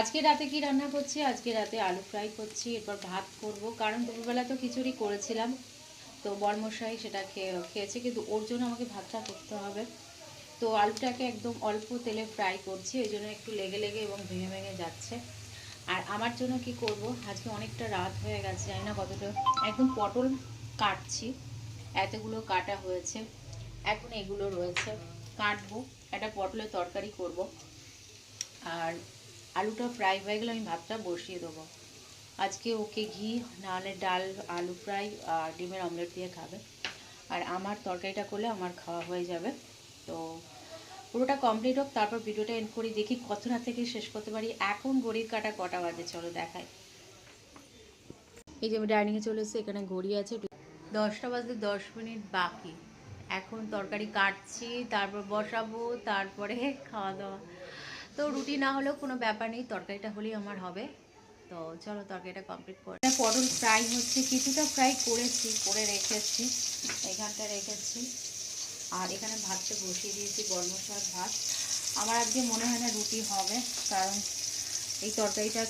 আজকে রাতে কি রান্না করছি? আজকে রাতে আলু ফ্রাই করছি, এরপর ভাত করব। কারণ দুপুরবেলা তো খিচুড়ি করেছিলাম, তো বরমশাই সেটা খেয়েছে, কিন্তু ওর জন্য আমাকে ভাতটা করতে হবে। তো আলুটাকে একদম অল্প তেলে ফ্রাই করছি, ওই জন্য একটু লেগে লেগে এবং ভেঙে ভেঙে যাচ্ছে। আর আমার জন্য কি করব, আজকে অনেকটা রাত হয়ে গেছে, জানি না কতটা। একদম পটল কাটছি, এতগুলো কাটা হয়েছে, এখন এগুলো রয়েছে, কাটবো। একটা পটলের তরকারি করব। আর আলুটা ফ্রাই হয়ে গেলে আমি ভাতটা বসিয়ে দেবো। আজকে ওকে ঘি, নাহলে ডাল, আলু ফ্রাই আর ডিমের অমলেট দিয়ে খাবে। আর আমার তরকারিটা করলে আমার খাওয়া হয়ে যাবে। তো পুরোটা কমপ্লিট হোক, তারপর ভিডিওটা এন্ড করি, দেখি কতটা থেকে শেষ করতে পারি। এখন ঘড়ির কাটা কটা বাজে চলো দেখাই। এই যে আমি ডাইনিংয়ে চলে এসেছি, এখানে ঘড়ি আছে 10টা বাজতে 10 মিনিট বাকি। এখন তরকারি কাটছি, তারপর বসাবো, তারপরে খাওয়া দাওয়া। তো রুটি না হলেও কোনো ব্যাপার নেই, তরকারিটা হলেই আমার হবে। তো চলো তরকারিটা কমপ্লিট করে। পটল ফ্রাই হচ্ছে, কিছুটা ফ্রাই করেছি, করে রেখেছি, এখানটা রেখেছি। আর এখানে ভাতটা বসিয়ে দিয়েছি, বর্মশার ভাত। আমার আজকে মনে হয় না রুটি হবে, কারণ এই তরকারিটা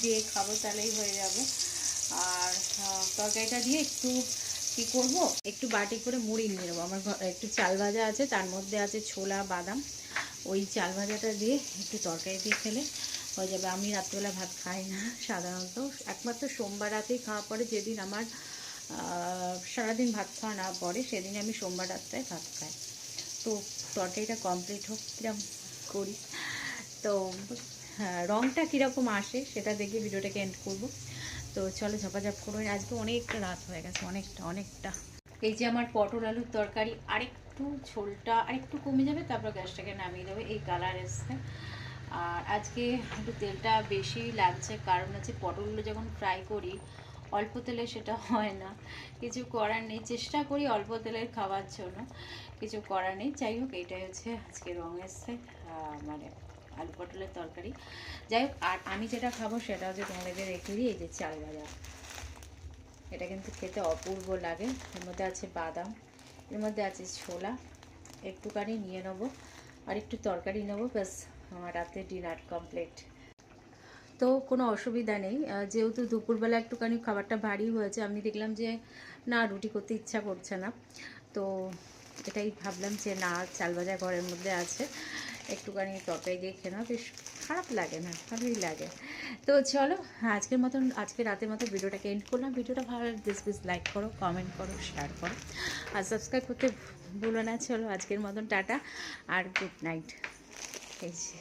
দিয়ে খাবো তাহলেই হয়ে যাবে। আর তরকারিটা দিয়ে একটু কি করব, একটু বাটি করে মুড়ি নিয়ে নেবো। আমার একটু চাল ভাজা আছে, তার মধ্যে আছে ছোলা বাদাম। ওই চাল ভাজাটা দিয়ে একটু তরকারি দিয়ে খেলে হয়ে যাবে। আমি রাত্রিবেলা ভাত খাই না সাধারণত, একমাত্র সোমবার রাতেই খাওয়া পড়ে। যেদিন আমার সারাদিন ভাত খাওয়া না পড়ে, সেদিন আমি সোমবার রাত্রে ভাত খাই। তো তরকারিটা কমপ্লিট হোক, কিরম করি। তো হ্যাঁ, রঙটা কীরকম আসে সেটা দেখে ভিডিওটাকে এন্ড করব। তো চলো ঝপাঝপ করো, আজকে অনেকটা রাত হয়ে গেছে, অনেকটা অনেকটা। এই যে আমার পটল আলুর তরকারি, আরেকটু ঝোলটা আরেকটু কমে যাবে, তারপর গ্যাসটাকে নামিয়ে দেবে, এই কালার এসছে। আর আজকে একটু তেলটা বেশি লাগছে, কারণ হচ্ছে পটলগুলো যখন ফ্রাই করি অল্প তেলে সেটা হয় না, কিছু করার নেই। চেষ্টা করি অল্প তেলের খাওয়ার জন্য, কিছু করার নেই। যাই হোক, এইটাই হচ্ছে আজকে রং এসছে, মানে আলু পটলের তরকারি। যাই হোক, আর আমি যেটা খাবো সেটা হচ্ছে তোমাদেরকে রেখে দিই, এই যে চাল ভাজা। এটা কিন্তু খেতে অপূর্ব লাগে। এর মধ্যে আছে বাদাম, এর মধ্যে আছে ছোলা, একটুখানি নিয়ে নেবো, আর একটু তরকারি নেবো, ব্যাস আমার রাতে ডিনার কমপ্লিট। তো কোনো অসুবিধা নেই, যেহেতু দুপুরবেলা একটুখানি খাবারটা ভারী হয়েছে, আমি দেখলাম যে না রুটি করতে ইচ্ছা করছে না। তো এটাই ভাবলাম যে না, চাল ভাজা ঘরের মধ্যে আছে, একটুখানি তরকারি দিয়ে খেয়ে নাও, বেশ খারাপ লাগে না, ভালোই লাগে। তো চলো, আজকের মতন, আজকে রাতের মতো ভিডিওটাকে এন্ড করলাম। ভিডিওটা ভালো লাগলে প্লিজ লাইক করো, কমেন্ট করো, শেয়ার করো, আর সাবস্ক্রাইব করতে ভুলো না। চলো আজকের মতন টাটা আর গুড নাইট। এই যে